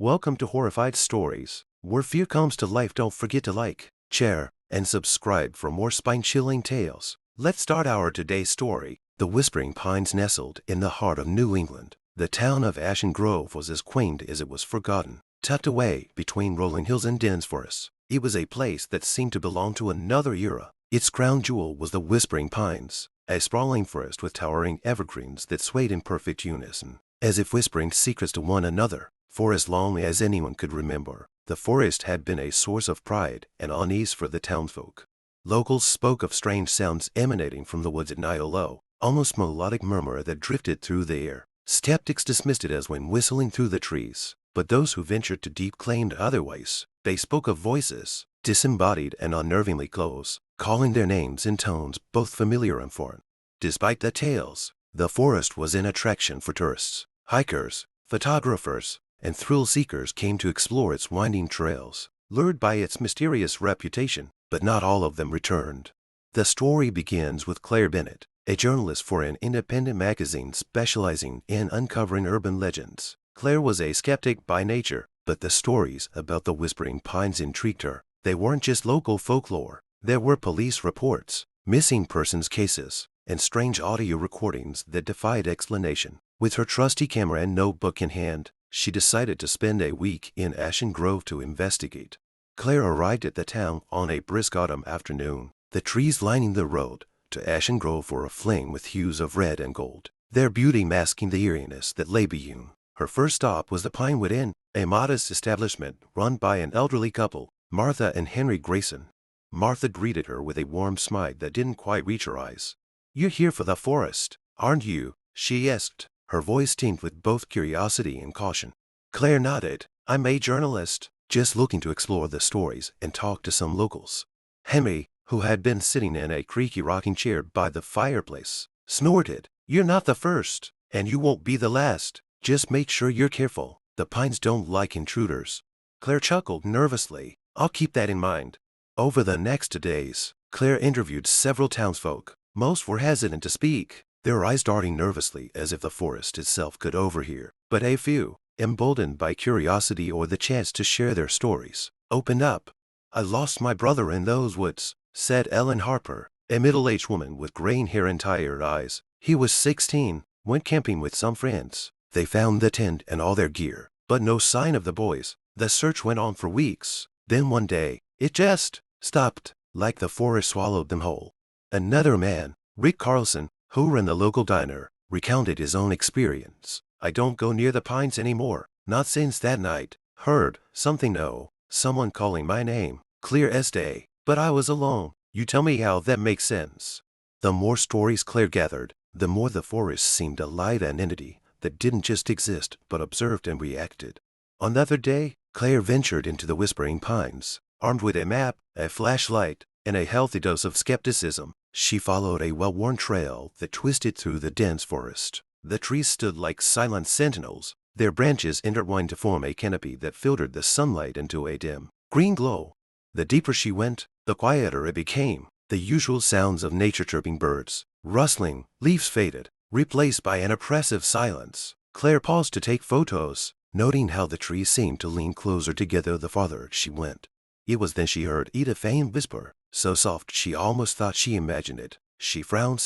Welcome to Horrified Stories, where fear comes to life. Don't forget to like, share, and subscribe for more spine-chilling tales. Let's start our today's story. The Whispering Pines nestled in the heart of New England. The town of Ashen Grove was as quaint as it was forgotten. Tucked away between rolling hills and dense forests, it was a place that seemed to belong to another era. Its crown jewel was the Whispering Pines, a sprawling forest with towering evergreens that swayed in perfect unison, as if whispering secrets to one another. For as long as anyone could remember, the forest had been a source of pride and unease for the townsfolk. Locals spoke of strange sounds emanating from the woods at night, a low, almost melodic murmur that drifted through the air. Skeptics dismissed it as wind whistling through the trees, but those who ventured to deep claimed otherwise. They spoke of voices, disembodied and unnervingly close, calling their names in tones both familiar and foreign. Despite the tales, the forest was an attraction for tourists. Hikers, photographers, and thrill-seekers came to explore its winding trails, lured by its mysterious reputation, but not all of them returned. The story begins with Claire Bennett, a journalist for an independent magazine specializing in uncovering urban legends. Claire was a skeptic by nature, but the stories about the Whispering Pines intrigued her. They weren't just local folklore. There were police reports, missing persons cases, and strange audio recordings that defied explanation. With her trusty camera and notebook in hand, she decided to spend a week in Ashen Grove to investigate. Claire arrived at the town on a brisk autumn afternoon. The trees lining the road to Ashen Grove were aflame with hues of red and gold, their beauty masking the eeriness that lay beyond. Her first stop was the Pinewood Inn, a modest establishment run by an elderly couple, Martha and Henry Grayson. Martha greeted her with a warm smile that didn't quite reach her eyes. "You're here for the forest, aren't you?" she asked, her voice tinged with both curiosity and caution. Claire nodded. "I'm a journalist, just looking to explore the stories and talk to some locals." Henry, who had been sitting in a creaky rocking chair by the fireplace, snorted. "You're not the first, and you won't be the last. Just make sure you're careful. The pines don't like intruders." Claire chuckled nervously. "I'll keep that in mind." Over the next 2 days, Claire interviewed several townsfolk. Most were hesitant to speak, their eyes darting nervously as if the forest itself could overhear. But a few, emboldened by curiosity or the chance to share their stories, opened up. "I lost my brother in those woods," said Ellen Harper, a middle-aged woman with graying hair and tired eyes. "He was 16, went camping with some friends. They found the tent and all their gear, but no sign of the boys. The search went on for weeks. Then one day, it just stopped, like the forest swallowed them whole." Another man, Rick Carlson, who ran the local diner, recounted his own experience. "I don't go near the pines anymore, not since that night. Heard something, no, someone calling my name, clear as day, but I was alone." You tell me how that makes sense. The more stories Claire gathered, the more the forest seemed alive, an entity that didn't just exist but observed and reacted. On the other day, Claire ventured into the Whispering Pines, armed with a map, a flashlight, and a healthy dose of skepticism. She followed a well-worn trail that twisted through the dense forest. The trees stood like silent sentinels, their branches intertwined to form a canopy that filtered the sunlight into a dim, green glow. The deeper she went, the quieter it became. The usual sounds of nature, chirping birds, rustling, leaves faded, replaced by an oppressive silence. Claire paused to take photos, noting how the trees seemed to lean closer together the farther she went. It was then she heard Ida faint whisper, so soft she almost thought she imagined it. She frowned,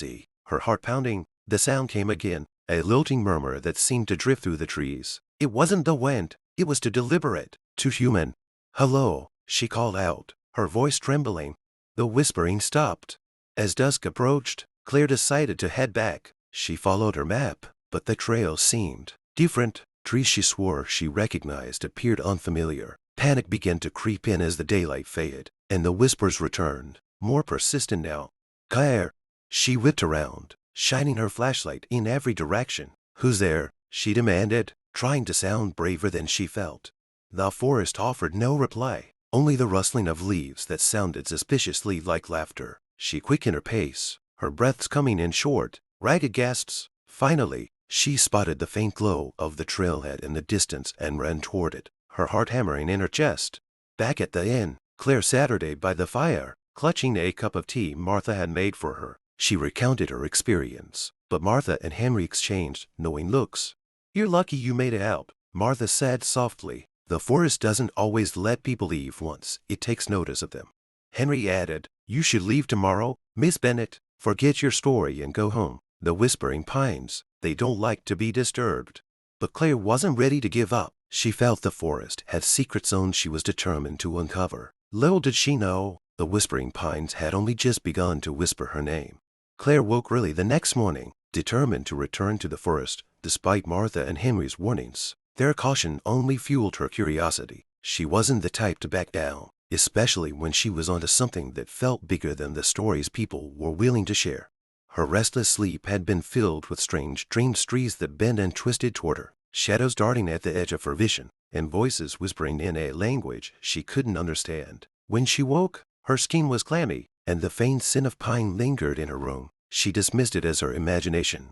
her heart pounding. The sound came again, a lilting murmur that seemed to drift through the trees. It wasn't the wind, it was too deliberate, too human. "Hello," she called out, her voice trembling. The whispering stopped. As dusk approached, Claire decided to head back. She followed her map, but the trail seemed different. Trees she swore she recognized appeared unfamiliar. Panic began to creep in as the daylight faded, and the whispers returned, more persistent now. "Claire!" She whipped around, shining her flashlight in every direction. "Who's there?" she demanded, trying to sound braver than she felt. The forest offered no reply, only the rustling of leaves that sounded suspiciously like laughter. She quickened her pace, her breaths coming in short, ragged gasps. Finally, she spotted the faint glow of the trailhead in the distance and ran toward it, her heart hammering in her chest. Back at the inn, Claire Saturday by the fire, clutching a cup of tea Martha had made for her. She recounted her experience, but Martha and Henry exchanged knowing looks. "You're lucky you made it out," Martha said softly. The forest doesn't always let people leave once it takes notice of them. Henry added, "You should leave tomorrow, Miss Bennet. Forget your story and go home. The whispering pines, they don't like to be disturbed." But Claire wasn't ready to give up. She felt the forest had secret zones she was determined to uncover. Little did she know, the whispering pines had only just begun to whisper her name. Claire woke early the next morning, determined to return to the forest, despite Martha and Henry's warnings. Their caution only fueled her curiosity. She wasn't the type to back down, especially when she was onto something that felt bigger than the stories people were willing to share. Her restless sleep had been filled with strange trees that bent and twisted toward her, shadows darting at the edge of her vision, and voices whispering in a language she couldn't understand. When she woke, her skin was clammy, and the faint scent of pine lingered in her room. She dismissed it as her imagination.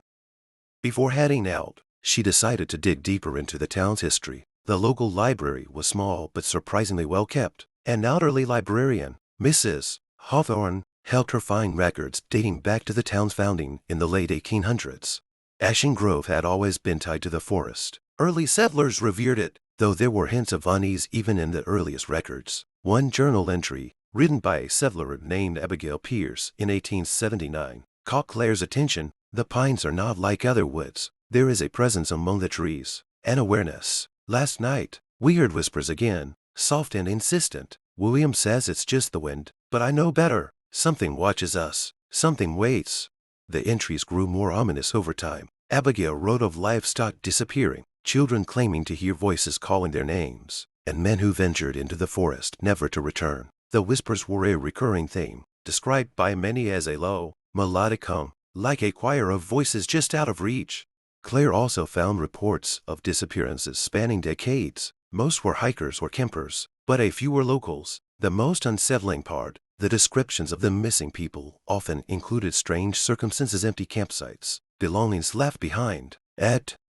Before heading out, she decided to dig deeper into the town's history. The local library was small but surprisingly well kept. An elderly librarian, Mrs. Hawthorne, helped her find records dating back to the town's founding in the late 1800s. Ashen Grove had always been tied to the forest. Early settlers revered it, though there were hints of unease even in the earliest records. One journal entry, written by a settler named Abigail Pierce in 1879, caught Claire's attention. "The pines are not like other woods. There is a presence among the trees, an awareness. Last night, we heard whispers again, soft and insistent. William says it's just the wind, but I know better. Something watches us. Something waits." The entries grew more ominous over time. Abigail wrote of livestock disappearing, children claiming to hear voices calling their names, and men who ventured into the forest never to return. The whispers were a recurring theme, described by many as a low, melodic hum, like a choir of voices just out of reach. Claire also found reports of disappearances spanning decades. Most were hikers or campers, but a few were locals. The most unsettling part, the descriptions of the missing people often included strange circumstances, empty campsites, belongings left behind,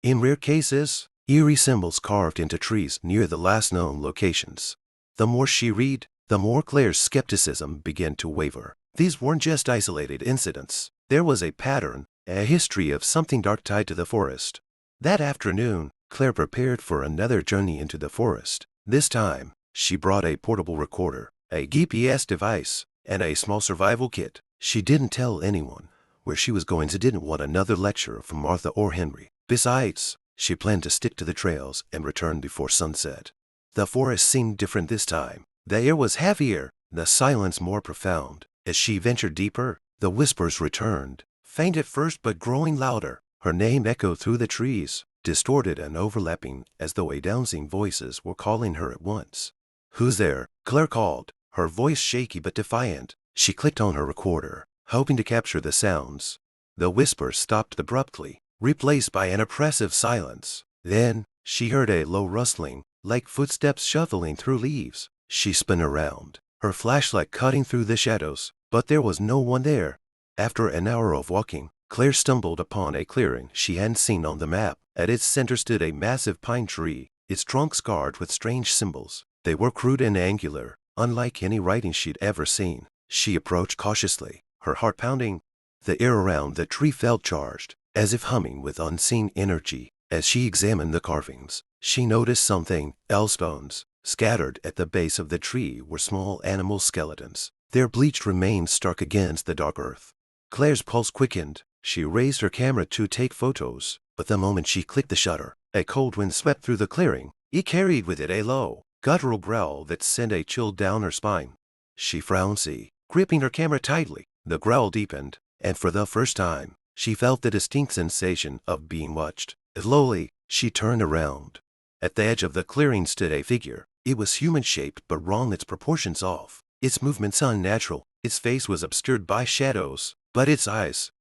in rare cases, eerie symbols carved into trees near the last known locations. The more she read, the more Claire's skepticism began to waver. These weren't just isolated incidents. There was a pattern, a history of something dark tied to the forest. That afternoon, Claire prepared for another journey into the forest. This time, she brought a portable recorder, a GPS device, and a small survival kit. She didn't tell anyone where she was going. She didn't want another lecture from Martha or Henry. Besides, she planned to stick to the trails and return before sunset. The forest seemed different this time. The air was heavier, the silence more profound. As she ventured deeper, the whispers returned, faint at first but growing louder. Her name echoed through the trees, distorted and overlapping as though a dozen voices were calling her at once. "Who's there?" Claire called, her voice shaky but defiant. She clicked on her recorder, hoping to capture the sounds. The whispers stopped abruptly, replaced by an oppressive silence. Then, she heard a low rustling, like footsteps shuffling through leaves. She spun around, her flashlight cutting through the shadows, but there was no one there. After an hour of walking, Claire stumbled upon a clearing she hadn't seen on the map. At its center stood a massive pine tree, its trunk scarred with strange symbols. They were crude and angular, unlike any writing she'd ever seen. She approached cautiously, her heart pounding. The air around the tree felt charged, as if humming with unseen energy. As she examined the carvings, she noticed something else. Bones scattered at the base of the tree were small animal skeletons, their bleached remains stuck against the dark earth. Claire's pulse quickened. She raised her camera to take photos, but the moment she clicked the shutter, a cold wind swept through the clearing. It carried with it a low, guttural growl that sent a chill down her spine. She frowned, gripping her camera tightly. The growl deepened, and for the first time, she felt the distinct sensation of being watched. Slowly, she turned around. At the edge of the clearing stood a figure. It was human-shaped but wrong, its proportions off, its movements unnatural. Its face was obscured by shadows, but its eyes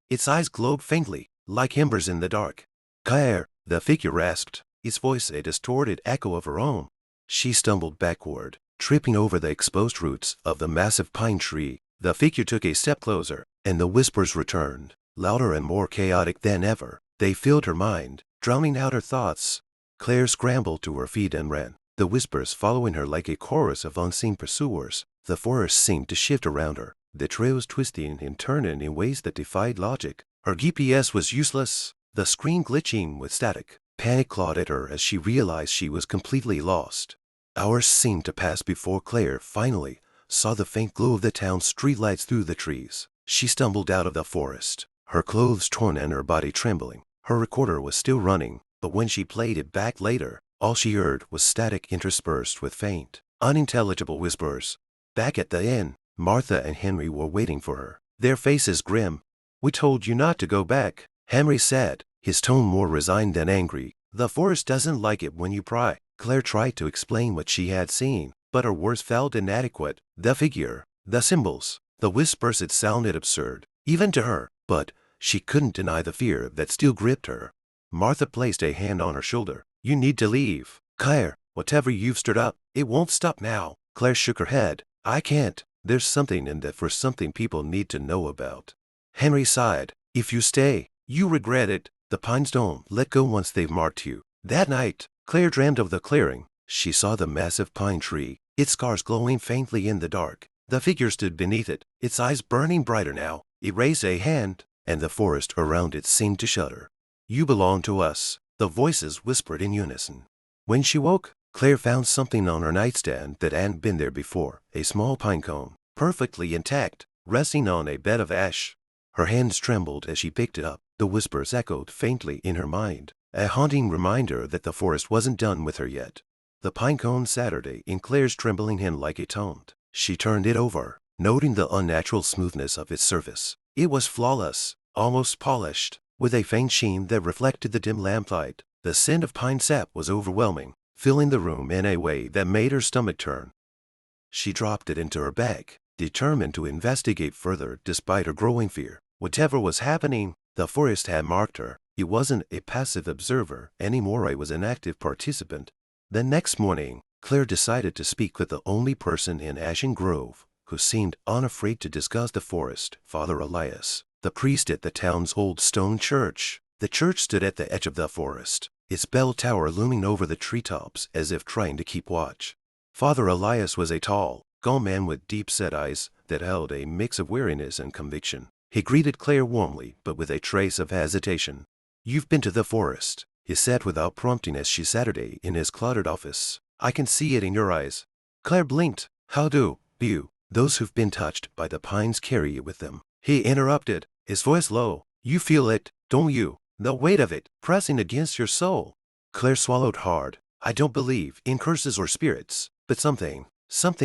glowed faintly, like embers in the dark. "Claire," the figure asked, its voice a distorted echo of her own. She stumbled backward, tripping over the exposed roots of the massive pine tree. The figure took a step closer, and the whispers returned, louder and more chaotic than ever. They filled her mind, drowning out her thoughts. Claire scrambled to her feet and ran, the whispers following her like a chorus of unseen pursuers. The forest seemed to shift around her, the trails twisting and turning in ways that defied logic. Her GPS was useless, the screen glitching with static. Panic clawed at her as she realized she was completely lost. Hours seemed to pass before Claire finally saw the faint glow of the town's streetlights through the trees. She stumbled out of the forest, her clothes torn and her body trembling. Her recorder was still running, but when she played it back later, all she heard was static interspersed with faint, unintelligible whispers. Back at the inn, Martha and Henry were waiting for her, their faces grim. "We told you not to go back," Henry said, his tone more resigned than angry. "The forest doesn't like it when you pry." Claire tried to explain what she had seen, but her words felt inadequate. The figure, the symbols, the whispers, it sounded absurd, even to her, but she couldn't deny the fear that still gripped her. Martha placed a hand on her shoulder. "You need to leave, Claire. Whatever you've stirred up, it won't stop now." Claire shook her head. "I can't. There's something in that for something people need to know about." Henry sighed. "If you stay, you regret it. The pines don't let go once they've marked you." That night, Claire dreamed of the clearing. She saw the massive pine tree, its scars glowing faintly in the dark. The figure stood beneath it, its eyes burning brighter now. It raised a hand, and the forest around it seemed to shudder. "You belong to us," the voices whispered in unison. When she woke, Claire found something on her nightstand that hadn't been there before, a small pine cone, perfectly intact, resting on a bed of ash. Her hands trembled as she picked it up. The whispers echoed faintly in her mind, a haunting reminder that the forest wasn't done with her yet. The pine cone Saturday in Claire's trembling hand like a taunt. She turned it over, noting the unnatural smoothness of its surface. It was flawless, almost polished, with a faint sheen that reflected the dim lamplight. The scent of pine sap was overwhelming, filling the room in a way that made her stomach turn. She dropped it into her bag, determined to investigate further despite her growing fear. Whatever was happening, the forest had marked her. It wasn't a passive observer anymore, it was an active participant. The next morning, Claire decided to speak with the only person in Ashen Grove who seemed unafraid to discuss the forest, Father Elias, the priest at the town's old stone church. The church stood at the edge of the forest, its bell tower looming over the treetops as if trying to keep watch. Father Elias was a tall, gaunt man with deep-set eyes that held a mix of weariness and conviction. He greeted Claire warmly, but with a trace of hesitation. "You've been to the forest," he said without prompting as she Saturday in his cluttered office. "I can see it in your eyes." Claire blinked. "How do you? Those who've been touched by the pines carry it with them." He interrupted, his voice low. "You feel it, don't you? The weight of it, pressing against your soul." Claire swallowed hard. "I don't believe in curses or spirits, but something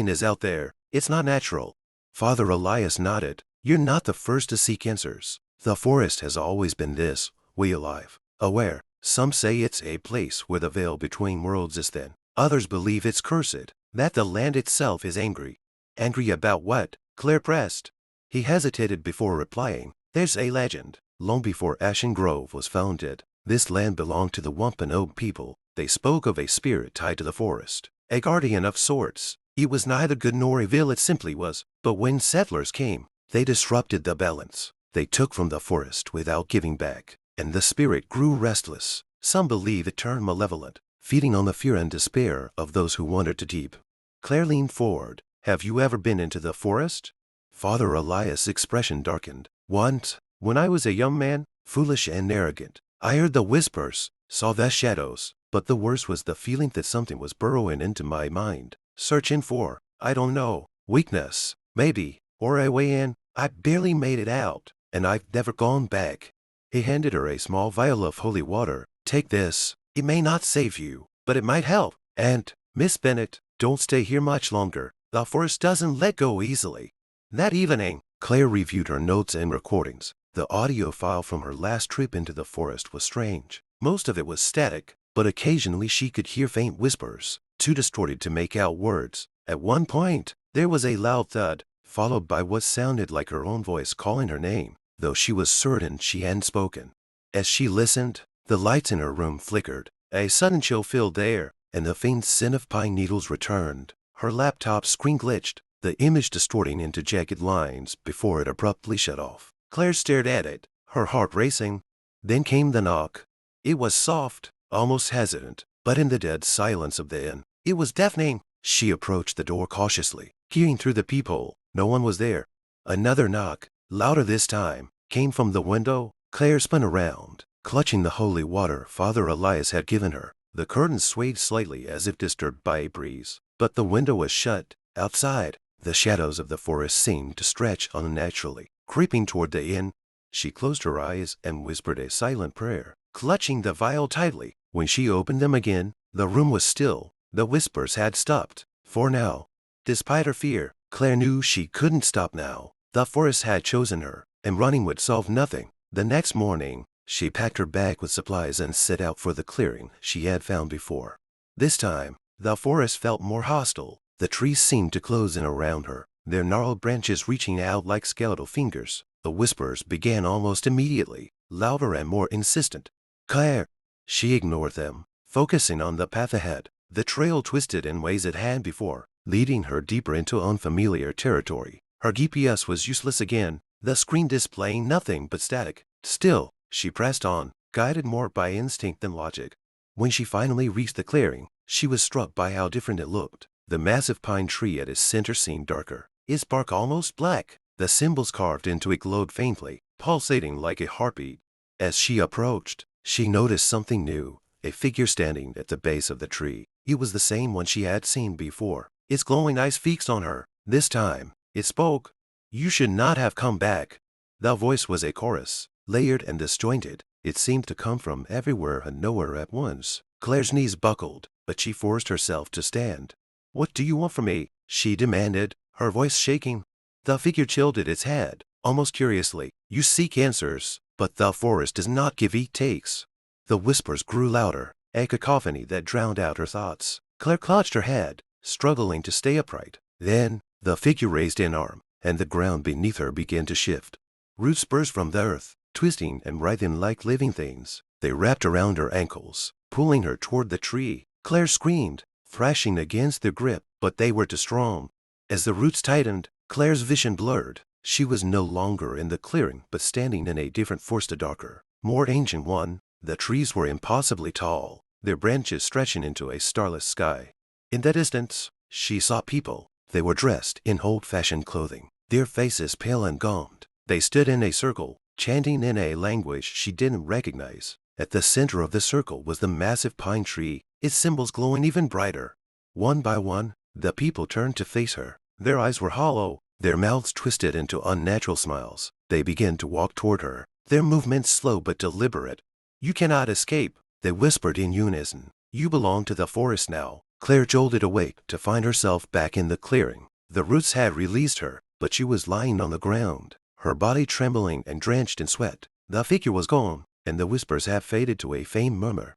is out there. It's not natural." Father Elias nodded. "You're not the first to seek answers. The forest has always been this way alive, aware. Some say it's a place where the veil between worlds is thin. Others believe it's cursed, that the land itself is angry." "Angry about what?" Claire pressed. He hesitated before replying. "There's a legend. Long before Ashen Grove was founded, this land belonged to the Wampanoag people. They spoke of a spirit tied to the forest, a guardian of sorts. It was neither good nor evil, it simply was. But when settlers came, they disrupted the balance. They took from the forest without giving back, and the spirit grew restless. Some believe it turned malevolent, feeding on the fear and despair of those who wandered too deep." Claire leaned forward. "Have you ever been into the forest?" Father Elias' expression darkened. "Once, when I was a young man, foolish and arrogant. I heard the whispers, saw the shadows, but the worst was the feeling that something was burrowing into my mind, searching for, I don't know, weakness, maybe, or a way in. I barely made it out, and I've never gone back." He handed her a small vial of holy water. "Take this. It may not save you, but it might help. And, Miss Bennet, don't stay here much longer. The forest doesn't let go easily." That evening, Claire reviewed her notes and recordings. The audio file from her last trip into the forest was strange. Most of it was static, but occasionally she could hear faint whispers, too distorted to make out words. At one point, there was a loud thud, followed by what sounded like her own voice calling her name, though she was certain she hadn't spoken. As she listened, the lights in her room flickered. A sudden chill filled the air, and the faint scent of pine needles returned. Her laptop screen glitched, the image distorting into jagged lines before it abruptly shut off. Claire stared at it, her heart racing. Then came the knock. It was soft, almost hesitant, but in the dead silence of the inn, it was deafening. She approached the door cautiously, peering through the peephole. No one was there. Another knock, louder this time, came from the window. Claire spun around, clutching the holy water Father Elias had given her. The curtains swayed slightly as if disturbed by a breeze, but the window was shut. Outside, the shadows of the forest seemed to stretch unnaturally, creeping toward the inn. She closed her eyes and whispered a silent prayer, clutching the vial tightly. When she opened them again, the room was still. The whispers had stopped. For now. Despite her fear, Claire knew she couldn't stop now. The forest had chosen her, and running would solve nothing. The next morning, she packed her bag with supplies and set out for the clearing she had found before. This time, the forest felt more hostile. The trees seemed to close in around her, their gnarled branches reaching out like skeletal fingers. The whispers began almost immediately, louder and more insistent. Claire! She ignored them, focusing on the path ahead. The trail twisted in ways it had before, leading her deeper into unfamiliar territory. Her GPS was useless again, the screen displaying nothing but static. Still, she pressed on, guided more by instinct than logic. When she finally reached the clearing, she was struck by how different it looked. The massive pine tree at its center seemed darker, its bark almost black. The symbols carved into it glowed faintly, pulsating like a heartbeat. As she approached, she noticed something new, a figure standing at the base of the tree. It was the same one she had seen before, its glowing eyes fixed on her. This time, it spoke. You should not have come back. The voice was a chorus, layered and disjointed. It seemed to come from everywhere and nowhere at once. Claire's knees buckled, but she forced herself to stand. What do you want from me? She demanded, her voice shaking. The figure tilted its head, almost curiously. You seek answers, but the forest does not give, it takes. The whispers grew louder, a cacophony that drowned out her thoughts. Claire clutched her head, struggling to stay upright. Then, the figure raised an arm, and the ground beneath her began to shift. Roots burst from the earth, twisting and writhing like living things. They wrapped around her ankles, pulling her toward the tree. Claire screamed, thrashing against their grip, but they were too strong. As the roots tightened, Claire's vision blurred. She was no longer in the clearing, but standing in a different forest, a darker, more ancient one. The trees were impossibly tall, their branches stretching into a starless sky. In the distance, she saw people. They were dressed in old-fashioned clothing, their faces pale and gaunt. They stood in a circle, chanting in a language she didn't recognize. At the center of the circle was the massive pine tree, its symbols glowing even brighter. One by one, the people turned to face her. Their eyes were hollow, their mouths twisted into unnatural smiles. They began to walk toward her, their movements slow but deliberate. You cannot escape, they whispered in unison. You belong to the forest now. Claire jolted awake to find herself back in the clearing. The roots had released her, but she was lying on the ground, her body trembling and drenched in sweat. The figure was gone, and the whispers had faded to a faint murmur.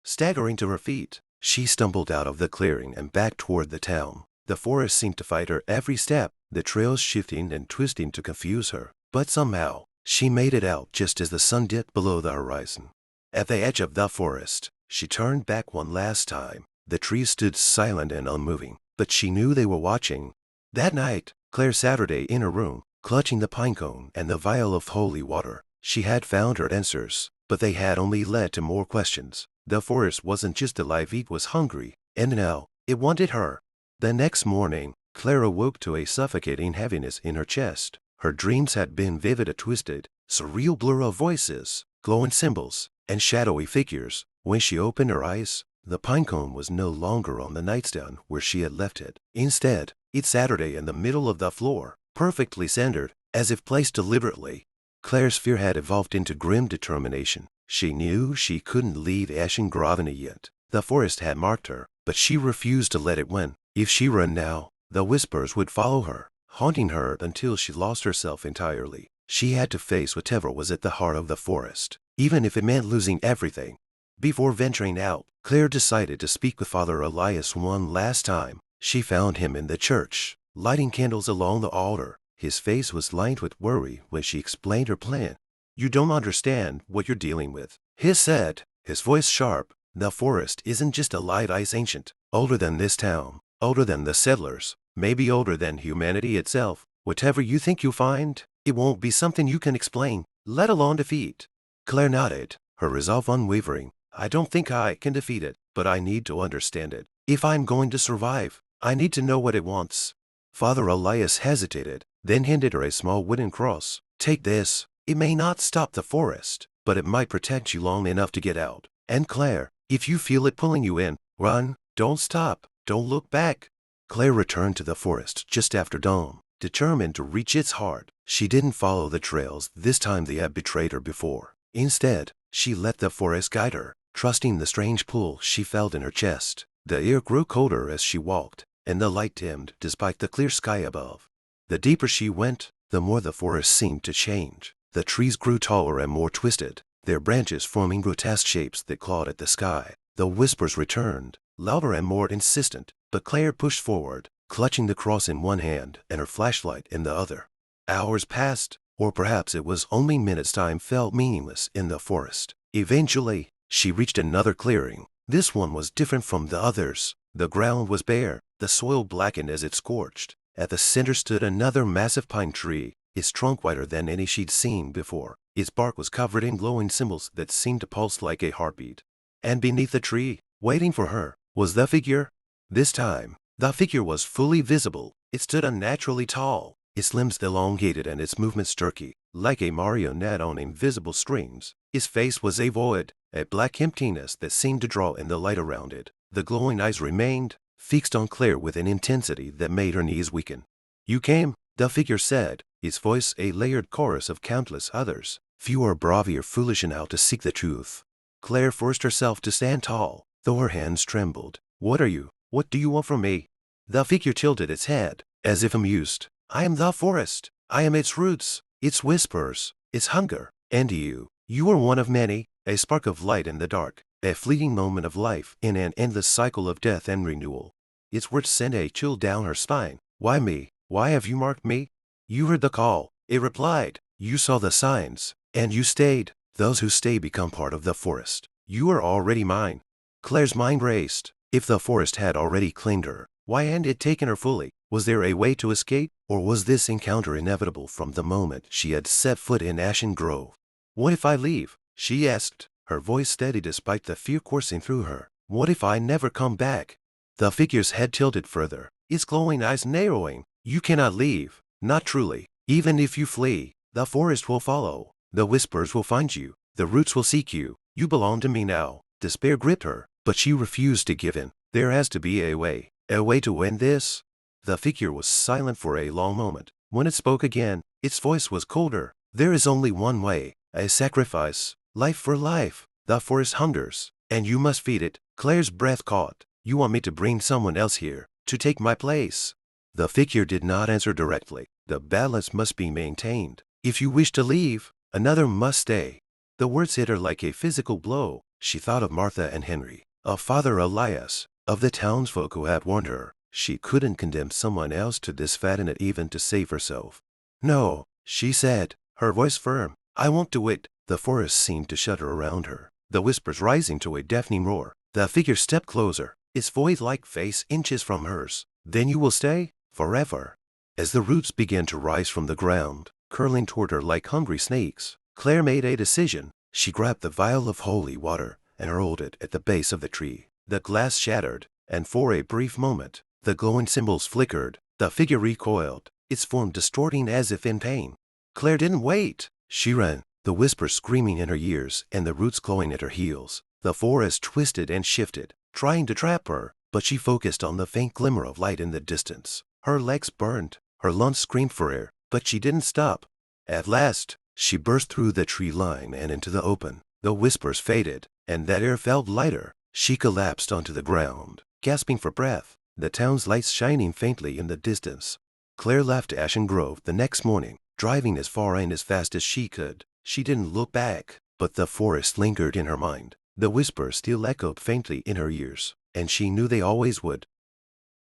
Staggering to her feet, she stumbled out of the clearing and back toward the town. The forest seemed to fight her every step, the trails shifting and twisting to confuse her. But somehow, she made it out just as the sun dipped below the horizon. At the edge of the forest, she turned back one last time. The trees stood silent and unmoving, but she knew they were watching. That night, Claire Saturday in her room, clutching the pine cone and the vial of holy water. She had found her answers, but they had only led to more questions. The forest wasn't just alive, it was hungry, and now, it wanted her. The next morning, Claire awoke to a suffocating heaviness in her chest. Her dreams had been vivid, a twisted, surreal blur of voices, glowing symbols, and shadowy figures. When she opened her eyes, the pine cone was no longer on the nightstand where she had left it. Instead, it sat in the middle of the floor, perfectly centered, as if placed deliberately. Claire's fear had evolved into grim determination. She knew she couldn't leave Ashen Gravity yet. The forest had marked her, but she refused to let it win. If she ran now, the whispers would follow her, haunting her until she lost herself entirely. She had to face whatever was at the heart of the forest, even if it meant losing everything. Before venturing out, Claire decided to speak with Father Elias one last time. She found him in the church, lighting candles along the altar. His face was lined with worry when she explained her plan. You don't understand what you're dealing with, he said, his voice sharp. The forest isn't just alive, it's ancient, older than this town, older than the settlers, maybe older than humanity itself. Whatever you think you'll find, it won't be something you can explain, let alone defeat. Claire nodded, her resolve unwavering. I don't think I can defeat it, but I need to understand it. If I'm going to survive, I need to know what it wants. Father Elias hesitated, then handed her a small wooden cross. Take this. It may not stop the forest, but it might protect you long enough to get out. And Claire, If you feel it pulling you in, run, don't stop, don't look back. Claire returned to the forest just after dawn, determined to reach its heart. She didn't follow the trails this time they had betrayed her before. Instead, she let the forest guide her, trusting the strange pull she felt in her chest. The air grew colder as she walked, and the light dimmed despite the clear sky above. The deeper she went, the more the forest seemed to change. The trees grew taller and more twisted, their branches forming grotesque shapes that clawed at the sky. The whispers returned, louder and more insistent, but Claire pushed forward, clutching the cross in one hand and her flashlight in the other. Hours passed, or perhaps it was only minutes. Time felt meaningless in the forest. Eventually, she reached another clearing. This one was different from the others. The ground was bare, the soil blackened as it scorched. At the center stood another massive pine tree, its trunk wider than any she'd seen before. Its bark was covered in glowing symbols that seemed to pulse like a heartbeat. And beneath the tree, waiting for her, was the figure. This time, the figure was fully visible. It stood unnaturally tall, its limbs elongated and its movements jerky, like a marionette on invisible strings. His face was a void, a black emptiness that seemed to draw in the light around it. The glowing eyes remained fixed on Claire with an intensity that made her knees weaken. "You came," the figure said, its voice a layered chorus of countless others. Few are braver, foolish enough to seek the truth. Claire forced herself to stand tall, though her hands trembled. "What are you? What do you want from me?" The figure tilted its head, as if amused. "I am the forest. I am its roots, its whispers, its hunger. And you are one of many, a spark of light in the dark, a fleeting moment of life in an endless cycle of death and renewal." Its words sent a chill down her spine. "Why me? Why have you marked me?" "You heard the call," it replied. "You saw the signs, and you stayed. Those who stay become part of the forest. You are already mine." Claire's mind raced. If the forest had already claimed her, why hadn't it taken her fully? Was there a way to escape, or was this encounter inevitable from the moment she had set foot in Ashen Grove? "What if I leave?" she asked, her voice steady despite the fear coursing through her. "What if I never come back?" The figure's head tilted further, its glowing eyes narrowing. "You cannot leave. Not truly. Even if you flee, the forest will follow. The whispers will find you. The roots will seek you. You belong to me now." Despair gripped her, but she refused to give in. "There has to be a way to end this." The figure was silent for a long moment. When it spoke again, its voice was colder. "There is only one way, a sacrifice, life for life. The forest hungers, and you must feed it." Claire's breath caught. "You want me to bring someone else here, to take my place?" The figure did not answer directly. "The balance must be maintained. If you wish to leave, another must stay." The words hit her like a physical blow. She thought of Martha and Henry, of Father Elias, of the townsfolk who had warned her. She couldn't condemn someone else to this fate and even to save herself. "No," she said, her voice firm. "I won't do it." The forest seemed to shudder around her, the whispers rising to a deafening roar. The figure stepped closer, its void-like face inches from hers. "Then you will stay? Forever?" As the roots began to rise from the ground, curling toward her like hungry snakes, Claire made a decision. She grabbed the vial of holy water and hurled it at the base of the tree. The glass shattered, and for a brief moment, the glowing symbols flickered. The figure recoiled, its form distorting as if in pain. Claire didn't wait. She ran, the whispers screaming in her ears and the roots clawing at her heels. The forest twisted and shifted, trying to trap her, but she focused on the faint glimmer of light in the distance. Her legs burned, her lungs screamed for air, but she didn't stop. At last, she burst through the tree line and into the open. The whispers faded, and that air felt lighter. She collapsed onto the ground, gasping for breath, the town's lights shining faintly in the distance. Claire left Ashen Grove the next morning, driving as far and as fast as she could. She didn't look back, but the forest lingered in her mind. The whispers still echoed faintly in her ears, and she knew they always would.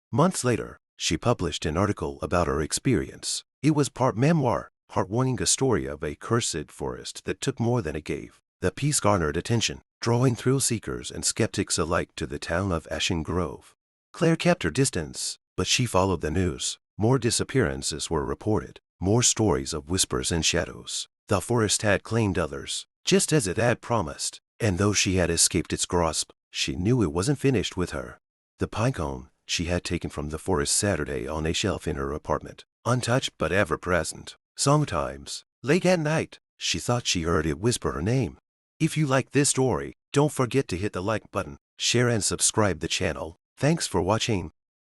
Months later, she published an article about her experience. It was part memoir, part warning, a story of a cursed forest that took more than it gave. The piece garnered attention, drawing thrill seekers and skeptics alike to the town of Ashen Grove. Claire kept her distance, but she followed the news. More disappearances were reported, more stories of whispers and shadows. The forest had claimed others, just as it had promised, and though she had escaped its grasp, she knew it wasn't finished with her. The pine cone she had taken from the forest Saturday on a shelf in her apartment, untouched but ever present. Sometimes, late at night, she thought she heard it whisper her name. If you like this story, Don't forget to hit the like button, share and subscribe the channel. Thanks for watching.